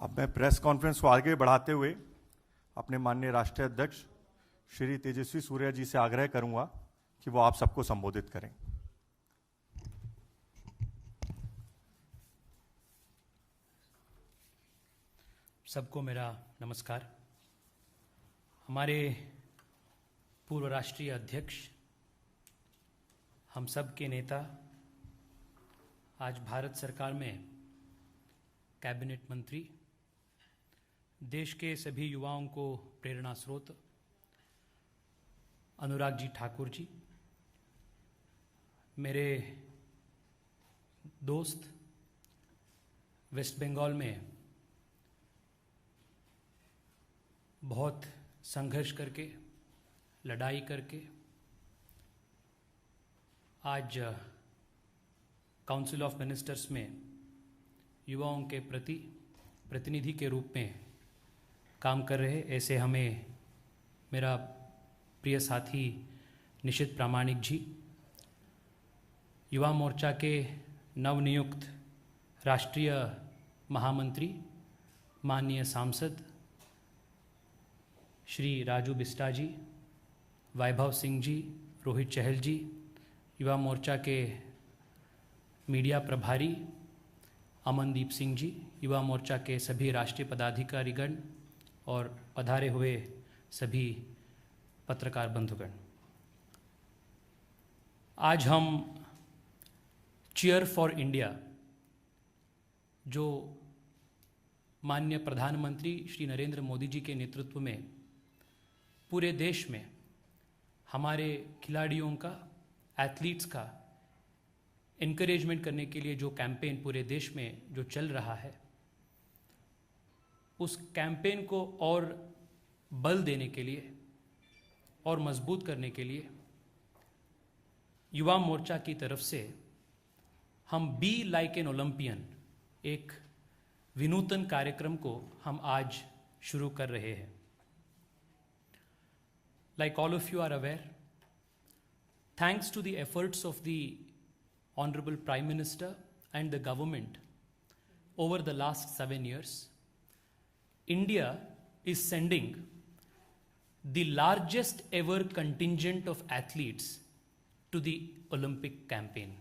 अब मैं press conference को आगे बढ़ाते हुए अपने माननीय राष्ट्रीय अध्यक्ष श्री तेजस्वी सूर्या जी से आग्रह करूंगा कि वो आप सबको संबोधित करें। सबको मेरा नमस्कार। हमारे पूर्व राष्ट्रीय अध्यक्ष, हम सब के नेता, आज भारत सरकार में कैबिनेट मंत्री, देश के सभी युवाओं को प्रेरणा स्रोत अनुराग जी ठाकुर जी, मेरे दोस्त, वेस्ट बंगाल में बहुत संघर्ष करके, लड़ाई करके आज काउंसिल ऑफ मिनिस्टर्स में युवाओं के प्रति प्रतिनिधि के रूप में काम कर रहे, ऐसे हमें मेरा प्रिय साथी निशित प्रामाणिक जी, युवा मोर्चा के नवनियुक्त राष्ट्रीय महामंत्री माननीय सांसद श्री राजू बिस्टा जी, वैभव सिंह जी, रोहित चहल जी, युवा मोर्चा के मीडिया प्रभारी अमनदीप सिंह जी, युवा मोर्चा के सभी राष्ट्रीय पदाधिकारीगण और पधारे हुए सभी पत्रकार बंधुगण, आज हम चीयर फॉर इंडिया, जो माननीय प्रधानमंत्री श्री नरेंद्र मोदी जी के नेतृत्व में पूरे देश में हमारे खिलाड़ियों का, एथलीट्स का इनकरेजमेंट करने के लिए जो कैंपेन पूरे देश में जो चल रहा है, उस कैंपेन को और बल देने के लिए और मजबूत करने के लिए युवा मोर्चा की तरफ से हम बी लाइक एन ओलंपियन, एक विनूतन कार्यक्रम को हम आज शुरू कर रहे हैं। Like all of you are aware, thanks to the efforts of the Honorable Prime Minister and the government over the last 7 years, India is sending the largest ever contingent of athletes to the Olympic campaign.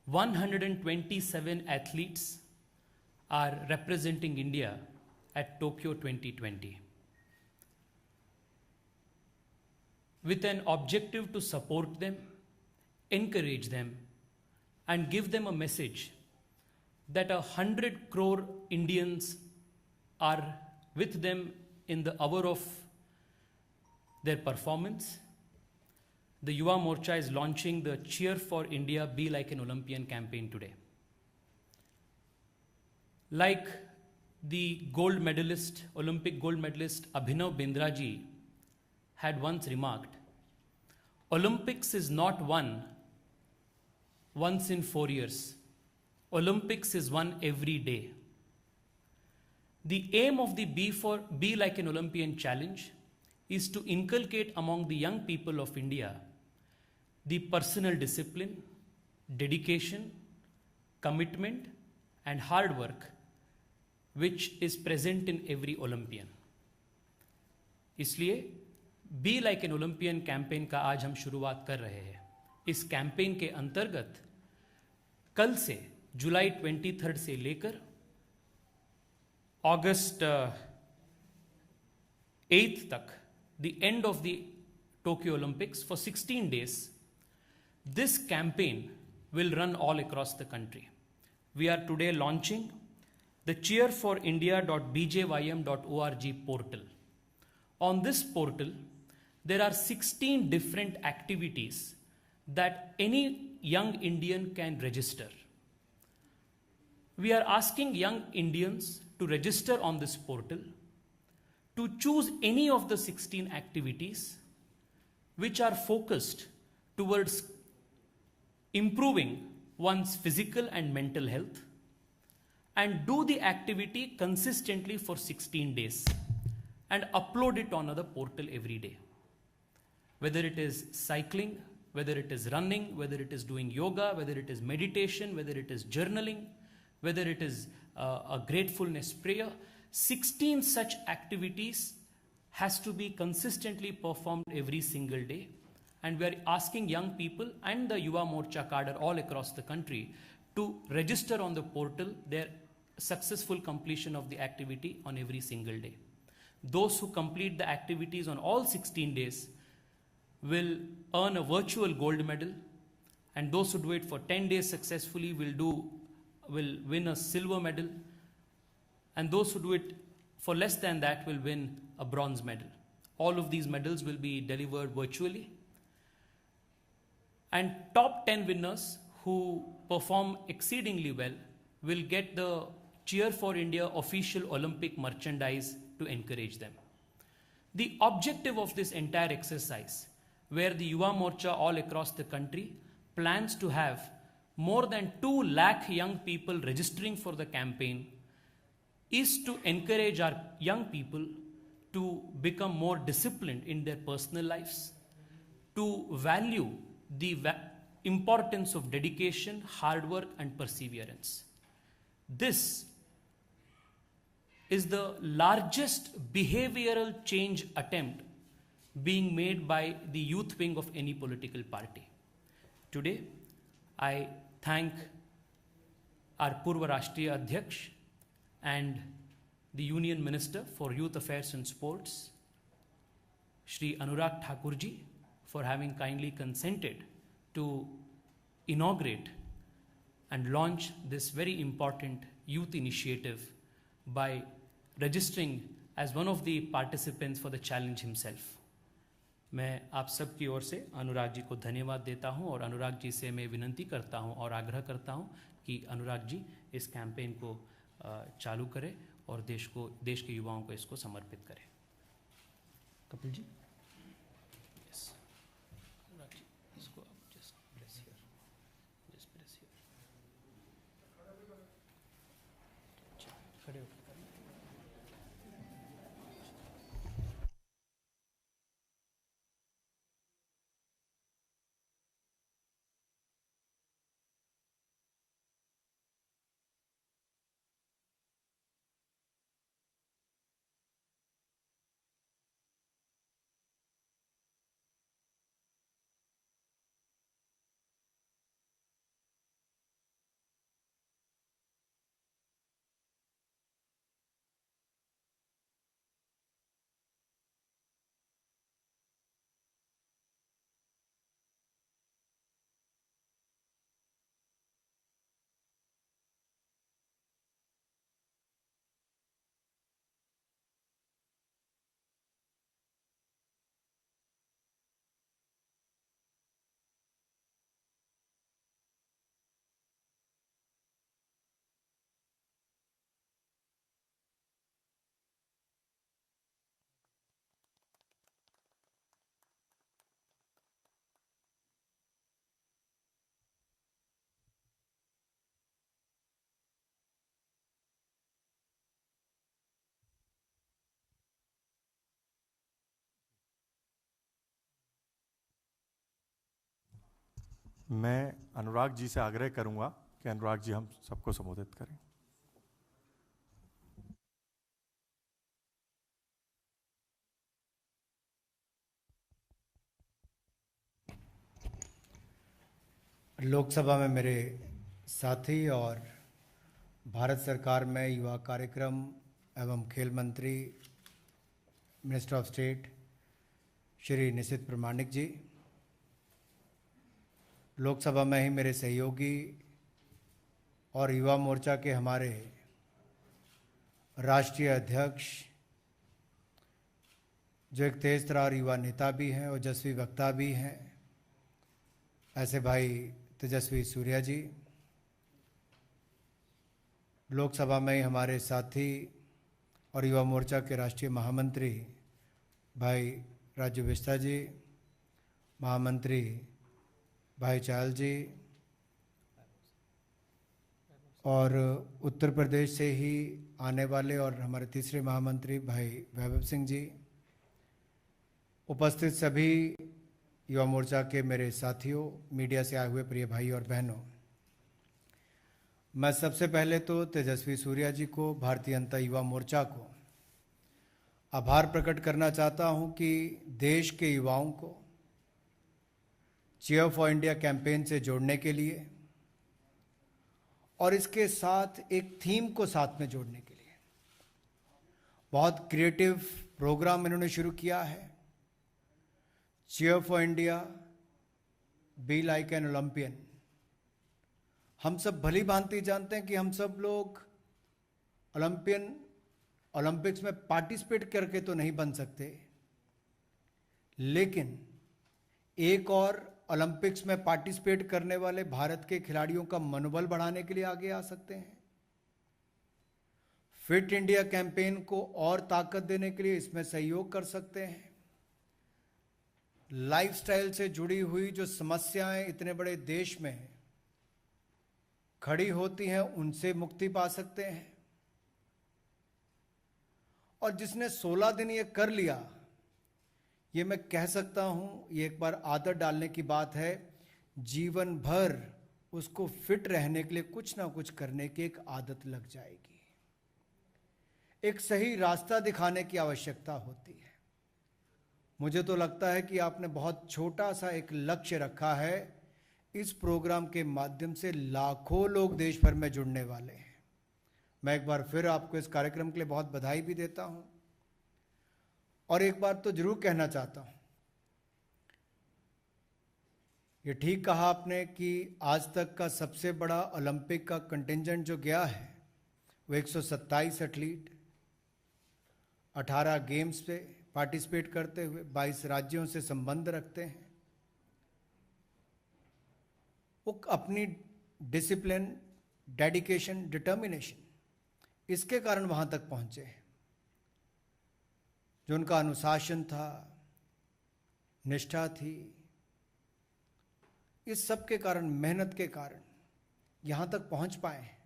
127 athletes are representing India at Tokyo 2020. With an objective to support them, encourage them, and give them a message that 100 crore Indians are with them in the hour of their performance. The Yuva Morcha is launching the Cheer for India, Be Like an Olympian campaign today. Like the gold medalist, Olympic gold medalist Abhinav Bindra ji had once remarked, Olympics is not won once in 4 years. Olympics is won every day. The aim of the Be Like an Olympian challenge is to inculcate among the young people of India the personal discipline, dedication, commitment, and hard work which is present in every Olympian. इसलिए B like an Olympian campaign का आज हम शुरुआत कर रहे हैं। इस campaign के अंतर्गत कल से जुलाई 23 से लेकर अगस्त 8 तक, the end of the Tokyo Olympics, for 16 days, this campaign will run all across the country. We are today launching the cheerforindia.bjym.org portal. On this portal, there are 16 different activities that any young Indian can register. We are asking young Indians to register on this portal, to choose any of the 16 activities which are focused towards improving one's physical and mental health, and do the activity consistently for 16 days and upload it on the portal every day. Whether it is cycling, whether it is running, whether it is doing yoga, whether it is meditation, whether it is journaling, whether it is a gratefulness prayer. 16 such activities has to be consistently performed every single day. And we are asking young people and the Yuva Morcha cadre all across the country to register on the portal their successful completion of the activity on every single day. Those who complete the activities on all 16 days will earn a virtual gold medal, and those who do it for 10 days successfully will win a silver medal, and those who do it for less than that will win a bronze medal. All of these medals will be delivered virtually. And top 10 winners who perform exceedingly well will get the Cheer for India official Olympic merchandise to encourage them. The objective of this entire exercise, where the Yuva Morcha all across the country plans to have more than 2 lakh young people registering for the campaign, is to encourage our young people to become more disciplined in their personal lives, to value the importance of dedication, hard work, and perseverance. This is the largest behavioral change attempt being made by the youth wing of any political party. Today, I thank our Purva Rashtriya Adhyaksh and the Union Minister for Youth Affairs and Sports, Shri Anurag Thakurji, for having kindly consented to inaugurate and launch this very important youth initiative by registering as one of the participants for the challenge himself. मैं आप सब की ओर से अनुराग जी को धन्यवाद देता हूं और अनुराग जी से मैं विनती करता हूं और आग्रह करता हूं कि अनुराग जी इस कैंपेन को चालू करें और देश के युवाओं को इसको समर्पित करें। कपिल जी, यस, अनुराग जी इसको आप जस्ट प्रेस हियर, खड़े हो। मैं अनुराग जी से आग्रह करूंगा कि अनुराग जी हम सबको संबोधित करें। लोकसभा में मेरे साथी और भारत सरकार में युवा कार्यक्रम एवं खेल मंत्री मिनिस्टर ऑफ स्टेट श्री निशित प्रमाणिक जी, लोकसभा में ही मेरे सहयोगी और युवा मोर्चा के हमारे राष्ट्रीय अध्यक्ष, जो एक तेज तर्रार युवा नेता भी हैं, ओजस्वी वक्ता भी हैं, ऐसे भाई तेजस्वी सूर्या जी, लोकसभा में ही हमारे साथी और युवा मोर्चा के राष्ट्रीय महामंत्री भाई राजू बिस्ता जी, महामंत्री भाई चाल जी, और उत्तर प्रदेश से ही आने वाले और हमारे तीसरे महामंत्री भाई वैभव सिंह जी, उपस्थित सभी युवा मोर्चा के मेरे साथियों, मीडिया से आए हुए प्रिय भाई और बहनों, मैं सबसे पहले तो तेजस्वी सूर्या जी को, भारतीय जनता युवा मोर्चा को आभार प्रकट करना चाहता हूं कि देश के युवाओं को चीयर फॉर इंडिया कैंपेन से जोड़ने के लिए और इसके साथ एक थीम को साथ में जोड़ने के लिए बहुत क्रिएटिव प्रोग्राम इन्होंने शुरू किया है। Cheer for India, be like an Olympian. हम सब भली भांति जानते हैं कि हम सब लोग ओलंपिक्स में पार्टिसिपेट करके तो नहीं बन सकते, लेकिन एक और ओलंपिक्स में पार्टिसिपेट करने वाले भारत के खिलाड़ियों का मनोबल बढ़ाने के लिए आगे आ सकते हैं। फिट इंडिया कैंपेन को और ताकत देने के लिए इसमें सहयोग कर सकते हैं। लाइफस्टाइल से जुड़ी हुई जो समस्याएं इतने बड़े देश में खड़ी होती हैं, उनसे मुक्ति पा सकते हैं। और जिसने 16 दिन ये कर लिया, ये मैं कह सकता हूं, ये एक बार आदत डालने की बात है, जीवन भर उसको फिट रहने के लिए कुछ ना कुछ करने की एक आदत लग जाएगी। एक सही रास्ता दिखाने की आवश्यकता होती है। मुझे तो लगता है कि आपने बहुत छोटा सा एक लक्ष्य रखा है। इस प्रोग्राम के माध्यम से लाखों लोग देश भर में जुड़ने वाले हैं। मैं एक बार फिर आपको इस कार्यक्रम के लिए बहुत बधाई भी देता हूं और एक बात तो जरूर कहना चाहता हूं, ये ठीक कहा आपने कि आज तक का सबसे बड़ा ओलंपिक का कंटिंजेंट जो गया है वो 127 एथलीट 18 गेम्स पे पार्टिसिपेट करते हुए 22 राज्यों से संबंध रखते हैं। वो अपनी डिसिप्लिन, डेडिकेशन, डिटर्मिनेशन, इसके कारण वहां तक पहुंचे हैं। जो उनका अनुशासन था, निष्ठा थी, इस सब के कारण, मेहनत के कारण यहां तक पहुंच पाए हैं।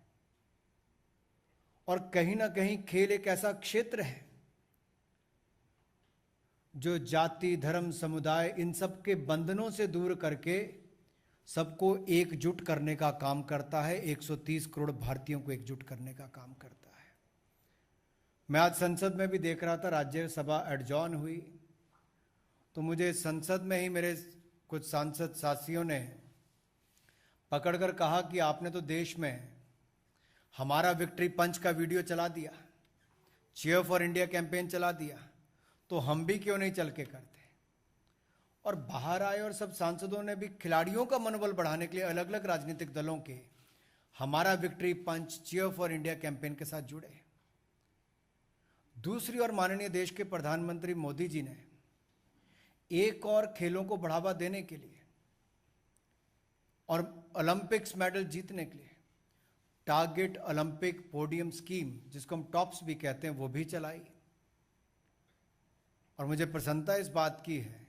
और कहीं ना कहीं खेल एक ऐसा क्षेत्र है जो जाति, धर्म, समुदाय, इन सब के बंधनों से दूर करके सबको एकजुट करने का काम करता है। 130 करोड़ भारतीयों को एकजुट करने का काम करता है। मैं आज संसद में भी देख रहा था, राज्यसभा एडजॉर्न हुई, तो मुझे संसद में ही मेरे कुछ सांसद साथियों ने पकड़कर कहा कि आपने तो देश में हमारा विक्ट्री पंच का वीडियो चला दिया, चीयर फॉर इंडिया कैंपेन चला दिया, तो हम भी क्यों नहीं चल के करते। और बाहर आए और सब सांसदों ने भी खिलाड़ियों का मनोबल बढ़ाने के लिए अलग अलग राजनीतिक दलों के हमारा victory punch, cheer for India campaign के साथ जुड़े। दूसरी ओर माननीय देश के प्रधानमंत्री मोदी जी ने एक और खेलों को बढ़ावा देने के लिए और ओलंपिक्स मेडल जीतने के लिए टारगेट ओलंपिक पोडियम स्कीम, जिसको हम टॉप्स भी कहते हैं, वो भी चलाई। और मुझे प्रसन्नता इस बात की है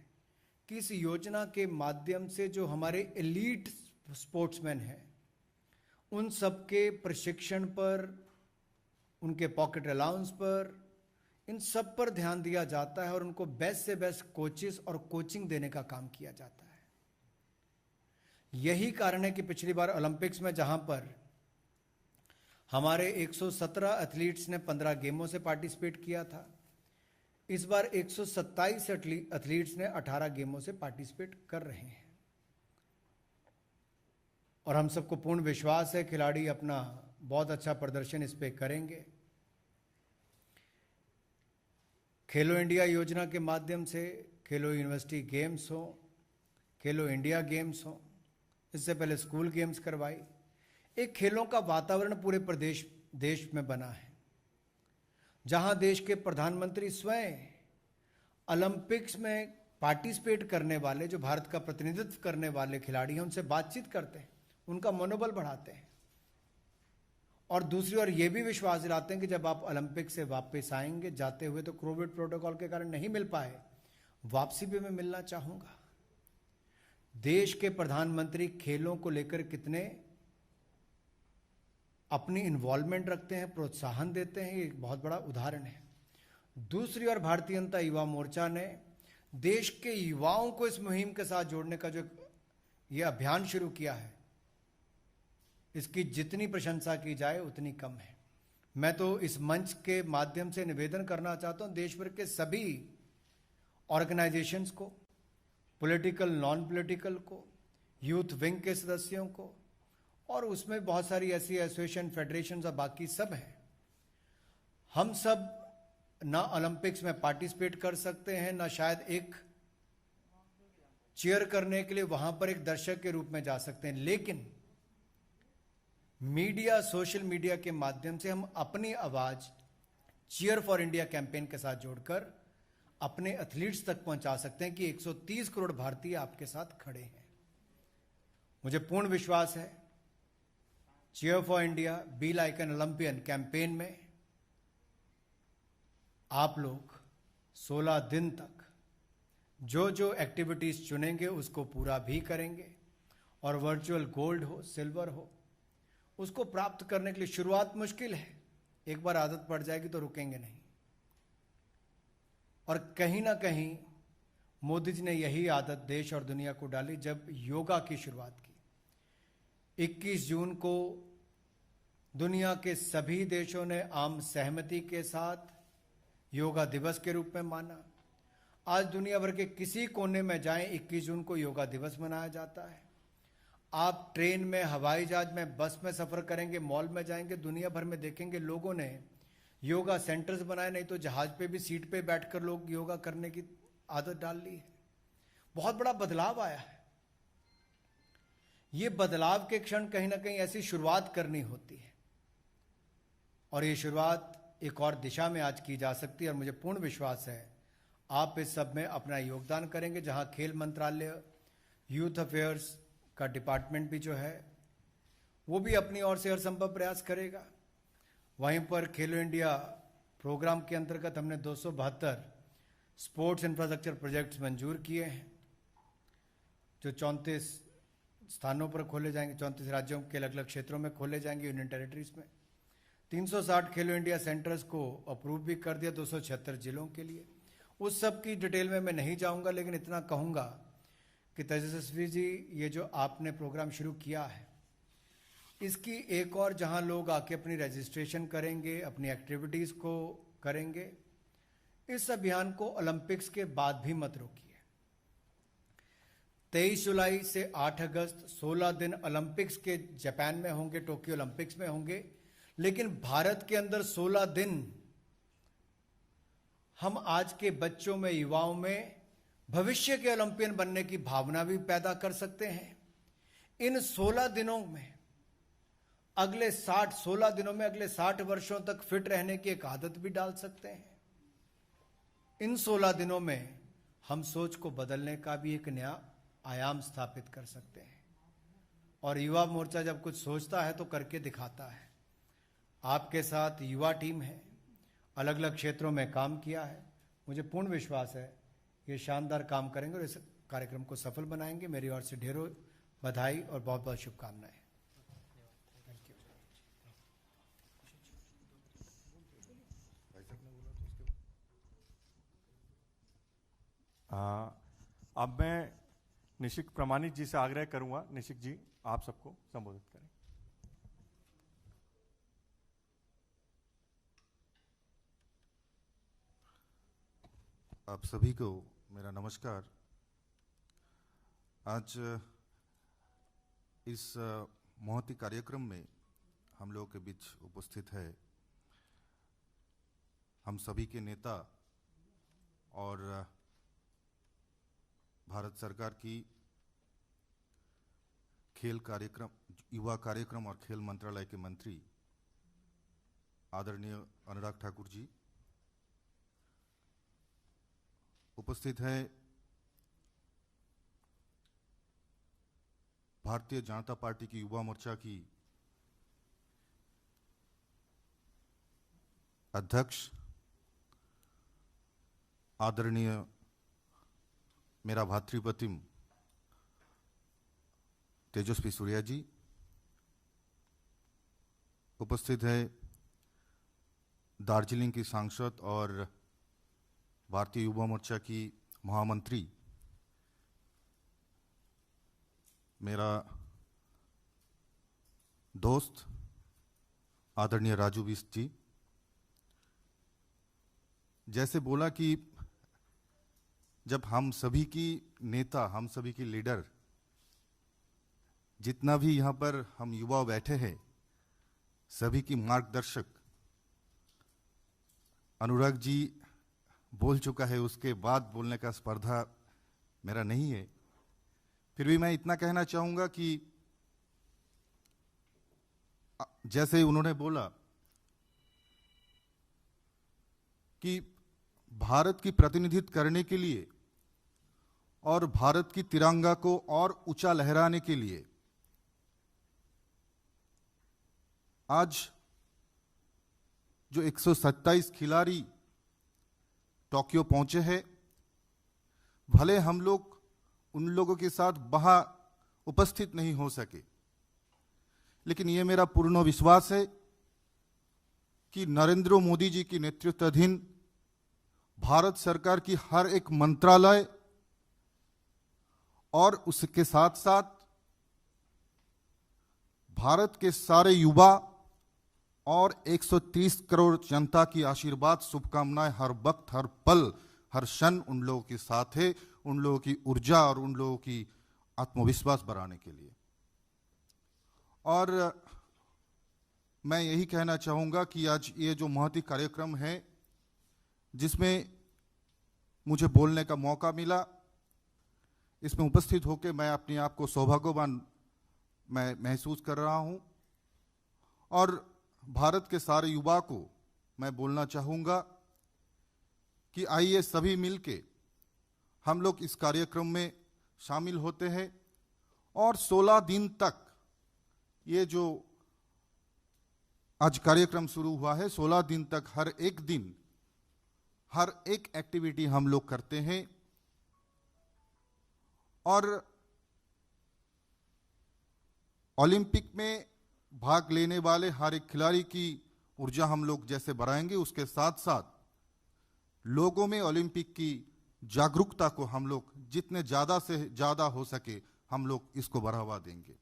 कि इस योजना के माध्यम से जो हमारे एलीट स्पोर्ट्समैन हैं, उन सबके प्रशिक्षण पर, उनके पॉकेट अलाउंस पर, इन सब पर ध्यान दिया जाता है और उनको बेस्ट से बेस्ट कोचेस और कोचिंग देने का काम किया जाता है। यही कारण है कि पिछली बार ओलंपिक्स में जहां पर हमारे 117 एथलीट्स ने 15 गेमों से पार्टिसिपेट किया था, इस बार 127 एथलीट्स ने 18 गेमों से पार्टिसिपेट कर रहे हैं। और हम सबको पूर्ण विश्वास है खिलाड़ी अपना बहुत अच्छा प्रदर्शन इस पे करेंगे। खेलो इंडिया योजना के माध्यम से खेलो यूनिवर्सिटी गेम्स हो, खेलो इंडिया गेम्स हो, इससे पहले स्कूल गेम्स करवाई। एक खेलों का वातावरण पूरे देश में बना है, जहां देश के प्रधानमंत्री स्वयं ओलंपिक्स में पार्टिसिपेट करने वाले, जो भारत का प्रतिनिधित्व करने वाले खिलाड़ी हैं, उनसे बातचीत करते हैं, उनका मनोबल बढ़ाते हैं। और दूसरी ओर ये भी विश्वास दिलाते हैं कि जब आप ओलंपिक से वापस आएंगे, जाते हुए तो कोविड प्रोटोकॉल के कारण नहीं मिल पाए, वापसी भी मैं मिलना चाहूंगा। देश के प्रधानमंत्री खेलों को लेकर कितने अपनी इन्वॉल्वमेंट रखते हैं, प्रोत्साहन देते हैं, ये एक बहुत बड़ा उदाहरण है। दूसरी ओर भारतीय जनता युवा मोर्चा ने देश के युवाओं को इस मुहिम के साथ जोड़ने का जो ये अभियान शुरू किया है, इसकी जितनी प्रशंसा की जाए उतनी कम है। मैं तो इस मंच के माध्यम से निवेदन करना चाहता हूं देश भर के सभी ऑर्गेनाइजेशंस को, पॉलिटिकल, नॉन पॉलिटिकल को, यूथ विंग के सदस्यों को, और उसमें बहुत सारी ऐसी एसोसिएशन, फेडरेशन और बाकी सब हैं। हम सब ना ओलंपिक्स में पार्टिसिपेट कर सकते हैं, ना शायद एक चीयर करने के लिए वहां पर एक दर्शक के रूप में जा सकते हैं, लेकिन मीडिया, सोशल मीडिया के माध्यम से हम अपनी आवाज चीयर फॉर इंडिया कैंपेन के साथ जोड़कर अपने एथलीट्स तक पहुंचा सकते हैं कि 130 करोड़ भारतीय आपके साथ खड़े हैं। मुझे पूर्ण विश्वास है cheer for India, be like an Olympian campaign में आप लोग 16 दिन तक जो जो एक्टिविटीज चुनेंगे उसको पूरा भी करेंगे, और वर्चुअल गोल्ड हो, सिल्वर हो, उसको प्राप्त करने के लिए शुरुआत मुश्किल है, एक बार आदत पड़ जाएगी तो रुकेंगे नहीं। और कहीं ना कहीं मोदी जी ने यही आदत देश और दुनिया को डाली जब योगा की शुरुआत की। 21 जून को दुनिया के सभी देशों ने आम सहमति के साथ योगा दिवस के रूप में माना। आज दुनिया भर के किसी कोने में जाएं, 21 जून को योगा दिवस मनाया जाता है। आप ट्रेन में, हवाई जहाज में, बस में सफर करेंगे, मॉल में जाएंगे, दुनिया भर में देखेंगे लोगों ने योगा सेंटर्स बनाए, नहीं तो जहाज पे भी सीट पे बैठकर लोग योगा करने की आदत डाल ली है। बहुत बड़ा बदलाव आया है। ये बदलाव के क्षण कहीं ना कहीं ऐसी शुरुआत करनी होती है, और ये शुरुआत एक और दिशा में आज की जा सकती है। और मुझे पूर्ण विश्वास है आप इस सब में अपना योगदान करेंगे। जहां खेल मंत्रालय, यूथ अफेयर्स का डिपार्टमेंट भी जो है वो भी अपनी ओर से हर संभव प्रयास करेगा। वहीं पर खेलो इंडिया प्रोग्राम के अंतर्गत हमने 272 स्पोर्ट्स इंफ्रास्ट्रक्चर प्रोजेक्ट्स मंजूर किए हैं, जो 34 स्थानों पर खोले जाएंगे, 34 राज्यों के अलग अलग क्षेत्रों में खोले जाएंगे, यूनियन टेरिटरीज में। 360 खेलो इंडिया सेंटर्स को अप्रूव भी कर दिया 276 जिलों के लिए। उस सब की डिटेल में मैं नहीं जाऊंगा, लेकिन इतना कहूंगा कि तेजस्वी जी, ये जो आपने प्रोग्राम शुरू किया है, इसकी एक और जहां लोग आके अपनी रजिस्ट्रेशन करेंगे, अपनी एक्टिविटीज को करेंगे, इस अभियान को ओलंपिक्स के बाद भी मत रोकिए। 23 जुलाई से 8 अगस्त 16 दिन ओलंपिक्स के जापान में होंगे, टोक्यो ओलंपिक्स में होंगे, लेकिन भारत के अंदर 16 दिन हम आज के बच्चों में, युवाओं में भविष्य के ओलंपियन बनने की भावना भी पैदा कर सकते हैं। इन 16 दिनों में अगले 60 वर्षों तक फिट रहने की एक आदत भी डाल सकते हैं। इन 16 दिनों में हम सोच को बदलने का भी एक नया आयाम स्थापित कर सकते हैं। और युवा मोर्चा जब कुछ सोचता है तो करके दिखाता है। आपके साथ युवा टीम है, अलग अलग क्षेत्रों में काम किया है। मुझे पूर्ण विश्वास है ये शानदार काम करेंगे और इस कार्यक्रम को सफल बनाएंगे। मेरी ओर से ढेरों बधाई और बहुत बहुत शुभकामनाएं। अब मैं निशिक प्रमाणिक जी से आग्रह करूंगा, निशिक जी आप सबको संबोधित करें। आप सभी को मेरा नमस्कार। आज इस महती कार्यक्रम में हम लोगों के बीच उपस्थित है हम सभी के नेता और भारत सरकार की खेल कार्यक्रम, युवा कार्यक्रम और खेल मंत्रालय के मंत्री आदरणीय अनुराग ठाकुर जी। उपस्थित है भारतीय जनता पार्टी की युवा मोर्चा की अध्यक्ष आदरणीय मेरा भातृप्रतिम तेजस्वी सूर्या जी। उपस्थित है दार्जिलिंग की सांसद और भारतीय युवा मोर्चा की महामंत्री मेरा दोस्त आदरणीय राजू बिष्ट जी, जैसे बोला कि जब हम सभी की नेता, हम सभी की लीडर, जितना भी यहाँ पर हम युवा बैठे हैं, सभी की मार्गदर्शक अनुराग जी बोल चुका है, उसके बाद बोलने का स्पर्धा मेरा नहीं है। फिर भी मैं इतना कहना चाहूंगा कि जैसे उन्होंने बोला कि भारत की प्रतिनिधित्व करने के लिए और भारत की तिरंगा को और ऊंचा लहराने के लिए आज जो 127 खिलाड़ी टोक्यो पहुंचे हैं, भले हम लोग उन लोगों के साथ वहां उपस्थित नहीं हो सके, लेकिन यह मेरा पूर्ण विश्वास है कि नरेंद्र मोदी जी की नेतृत्वाधीन भारत सरकार की हर एक मंत्रालय और उसके साथ साथ भारत के सारे युवा और 130 करोड़ जनता की आशीर्वाद, शुभकामनाएं हर वक्त, हर पल, हर क्षण उन लोगों के साथ है, उन लोगों की ऊर्जा और उन लोगों की आत्मविश्वास बढ़ाने के लिए। और मैं यही कहना चाहूंगा कि आज ये जो महती कार्यक्रम है, जिसमें मुझे बोलने का मौका मिला, इसमें उपस्थित होकर मैं अपने आप को सौभाग्यवान मैं महसूस कर रहा हूं। और भारत के सारे युवा को मैं बोलना चाहूंगा कि आइए सभी मिलके हम लोग इस कार्यक्रम में शामिल होते हैं और 16 दिन तक ये जो आज कार्यक्रम शुरू हुआ है, 16 दिन तक हर एक दिन हर एक एक्टिविटी हम लोग करते हैं। और ओलंपिक में भाग लेने वाले हर एक खिलाड़ी की ऊर्जा हम लोग जैसे बढ़ाएंगे, उसके साथ साथ लोगों में ओलंपिक की जागरूकता को हम लोग जितने ज़्यादा से ज़्यादा हो सके हम लोग इसको बढ़ावा देंगे।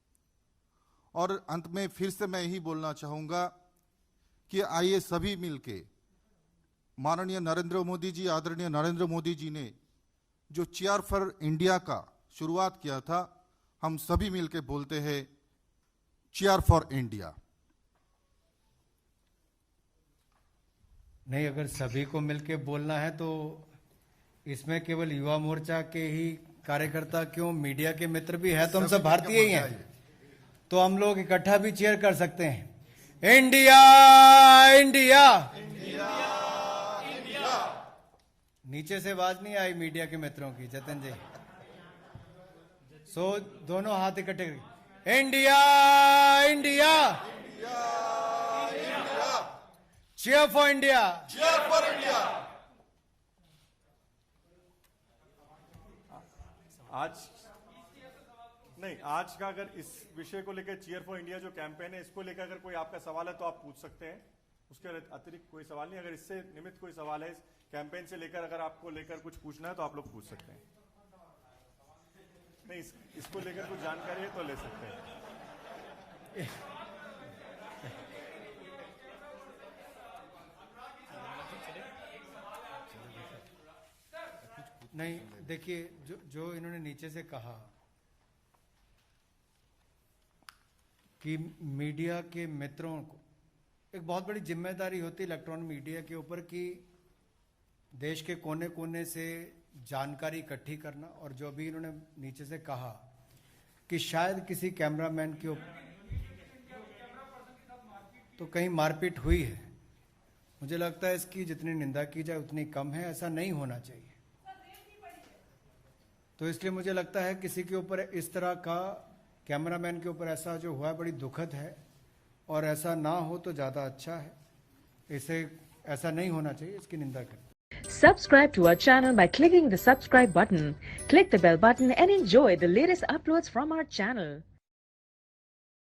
और अंत में फिर से मैं यही बोलना चाहूँगा कि आइए सभी मिलके माननीय नरेंद्र मोदी जी, आदरणीय नरेंद्र मोदी जी ने जो चीयर फॉर इंडिया का शुरुआत किया था, हम सभी मिलके बोलते हैं चीयर फॉर इंडिया। नहीं, अगर सभी को मिलके बोलना है तो इसमें केवल युवा मोर्चा के ही कार्यकर्ता क्यों, मीडिया के मित्र भी है, तो हम सब भारतीय ही हैं, तो हम लोग इकट्ठा भी चीयर कर सकते हैं। India India India. नीचे से आवाज नहीं आई मीडिया के मित्रों की, जतन जी। सो दोनों हाथ इकट्ठे करके India India cheer for India, cheer for India. आज का अगर इस विषय को लेकर चीयर फॉर इंडिया जो कैंपेन है, इसको लेकर अगर कोई आपका सवाल है तो आप पूछ सकते हैं। उसके अतिरिक्त कोई सवाल नहीं। अगर इससे निमित्त कोई सवाल है, इस कैंपेन से लेकर अगर आपको लेकर कुछ पूछना है तो आप लोग पूछ सकते हैं। नहीं, इसको लेकर कुछ जानकारी है तो ले सकते हैं। नहीं, देखिए जो इन्होंने नीचे से कहा कि मीडिया के मित्रों को एक बहुत बड़ी जिम्मेदारी होती है इलेक्ट्रॉनिक मीडिया के ऊपर कि देश के कोने कोने से जानकारी इकट्ठी करना। और जो भी इन्होंने नीचे से कहा कि शायद किसी कैमरामैन के ऊपर तो कहीं मारपीट हुई है, मुझे लगता है इसकी जितनी निंदा की जाए उतनी कम है। ऐसा नहीं होना चाहिए। तो इसलिए मुझे लगता है किसी के ऊपर इस तरह का, कैमरामैन के ऊपर ऐसा जो हुआ है बड़ी दुखद है, और ऐसा ना हो तो ज़्यादा अच्छा है। इसे ऐसा नहीं होना चाहिए, इसकी निंदा करें। Subscribe to our channel by clicking the subscribe button. Click the bell button and enjoy the latest uploads from our channel.